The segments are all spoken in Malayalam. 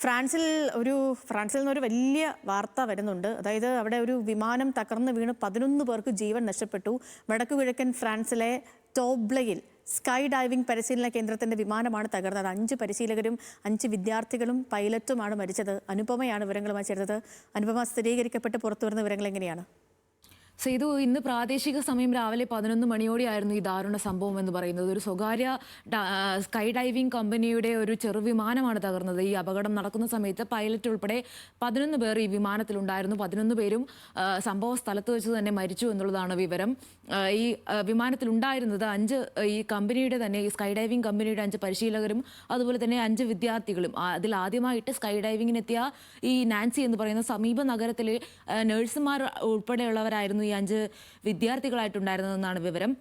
ഫ്രാൻസിൽ നിന്നൊരു വലിയ വാർത്ത വരുന്നുണ്ട്. അതായത് അവിടെ ഒരു വിമാനം തകർന്ന് വീണ് 11 പേർക്ക് ജീവൻ നഷ്ടപ്പെട്ടു. വടക്കു കിഴക്കൻ ഫ്രാൻസിലെ ടോബ്ലയിൽ സ്കൈ ഡൈവിംഗ് പരിശീലന കേന്ദ്രത്തിന്റെ വിമാനമാണ് തകർന്നത്. 5 പരിശീലകരും 5 വിദ്യാർത്ഥികളും പൈലറ്റുമാണ് മരിച്ചത്. അനുപമയാണ് വിവരങ്ങളുമായി ചേർന്നത്. അനുപമ, സ്ഥിരീകരിക്കപ്പെട്ട് പുറത്തുവരുന്ന വിവരങ്ങൾ എങ്ങനെയാണ്? സേതു, ഇന്ന് പ്രാദേശിക സമയം രാവിലെ 11 മണിയോടെയായിരുന്നു ഈ ദാരുണ സംഭവം എന്ന് പറയുന്നത്. ഒരു സ്വകാര്യ സ്കൈ ഡൈവിംഗ് കമ്പനിയുടെ ഒരു ചെറുവിമാനമാണ് തകർന്നത്. ഈ അപകടം നടക്കുന്ന സമയത്ത് പൈലറ്റ് ഉൾപ്പെടെ 11 പേർ ഈ വിമാനത്തിലുണ്ടായിരുന്നു. 11 പേരും സംഭവ സ്ഥലത്ത് വെച്ച് തന്നെ മരിച്ചു എന്നുള്ളതാണ് വിവരം. ഈ വിമാനത്തിലുണ്ടായിരുന്നത് 5 ഈ കമ്പനിയുടെ തന്നെ ഈ സ്കൈ ഡൈവിംഗ് കമ്പനിയുടെ 5 പരിശീലകരും അതുപോലെ തന്നെ 5 വിദ്യാർത്ഥികളും. അതിൽ ആദ്യമായിട്ട് സ്കൈ ഡൈവിങ്ങിനെത്തിയ ഈ നാൻസി എന്ന് പറയുന്ന സമീപ നഗരത്തിലെ നഴ്സുമാർ ഉൾപ്പെടെയുള്ളവരായിരുന്നു 5 വിദ്യാർത്ഥികളായിട്ടുണ്ടായിരുന്നതെന്നാണ് വിവരം.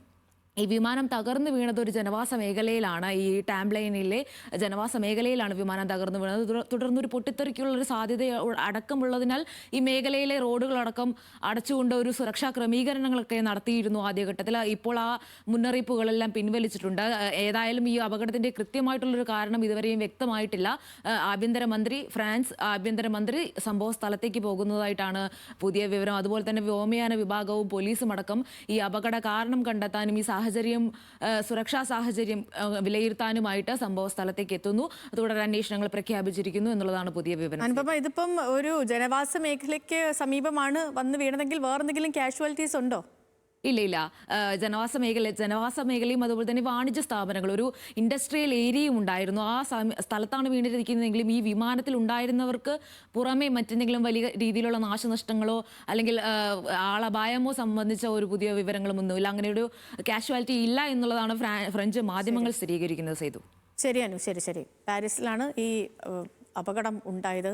ഈ വിമാനം തകർന്നു വീണത് ഒരു ജനവാസ മേഖലയിലാണ്. ഈ ടാംബ്ലൈനിലെ ജനവാസ മേഖലയിലാണ് വിമാനം തകർന്നു വീണത്. തുടർന്നൊരു പൊട്ടിത്തെറിക്കുള്ളൊരു സാധ്യത അടക്കമുള്ളതിനാൽ ഈ മേഖലയിലെ റോഡുകളടക്കം അടച്ചുകൊണ്ട് ഒരു സുരക്ഷാ ക്രമീകരണങ്ങളൊക്കെ നടത്തിയിരുന്നു ആദ്യഘട്ടത്തിൽ. ഇപ്പോൾ ആ മുന്നറിയിപ്പുകളെല്ലാം പിൻവലിച്ചിട്ടുണ്ട്. ഏതായാലും ഈ അപകടത്തിന്റെ കൃത്യമായിട്ടുള്ളൊരു കാരണം ഇതുവരെയും വ്യക്തമായിട്ടില്ല. ഫ്രാൻസ് ആഭ്യന്തരമന്ത്രി സംഭവ സ്ഥലത്തേക്ക് പോകുന്നതായിട്ടാണ് പുതിയ വിവരം. അതുപോലെ തന്നെ വ്യോമയാന വിഭാഗവും പോലീസും അടക്കം ഈ അപകട കാരണം കണ്ടെത്താനും ഈ സുരക്ഷാ സാഹചര്യം വിലയിരുത്താനുമായിട്ട് സംഭവ സ്ഥലത്തേക്ക് എത്തുന്നു. തുടർ അന്വേഷണങ്ങൾ പ്രഖ്യാപിച്ചിരിക്കുന്നു എന്നുള്ളതാണ് പുതിയ വിവരം. അനുപമ, ഇതിപ്പം ഒരു ജനവാസ മേഖലയ്ക്ക് സമീപമാണ് വന്ന് വീണതെങ്കിൽ വേറെന്തെങ്കിലും കാഷ്വാലിറ്റീസ് ഉണ്ടോ? ഇല്ല. ജനവാസ മേഖലയും അതുപോലെ തന്നെ വാണിജ്യ സ്ഥാപനങ്ങൾ, ഒരു ഇൻഡസ്ട്രിയൽ ഏരിയയും ഉണ്ടായിരുന്നു. ആ സ്ഥലത്താണ് വീണിരിക്കുന്നതെങ്കിലും ഈ വിമാനത്തിൽ ഉണ്ടായിരുന്നവർക്ക് പുറമെ മറ്റെന്തെങ്കിലും വലിയ രീതിയിലുള്ള നാശനഷ്ടങ്ങളോ അല്ലെങ്കിൽ ആളപായമോ സംബന്ധിച്ച ഒരു പുതിയ വിവരങ്ങളുമൊന്നുമില്ല. അങ്ങനെ ഒരു കാഷ്വാലിറ്റി ഇല്ല എന്നുള്ളതാണ് ഫ്രഞ്ച് മാധ്യമങ്ങൾ സ്ഥിരീകരിക്കുന്നത്. സേതു, ശരി അനു, ശരി. പാരീസിലാണ് ഈ അപകടം ഉണ്ടായത്.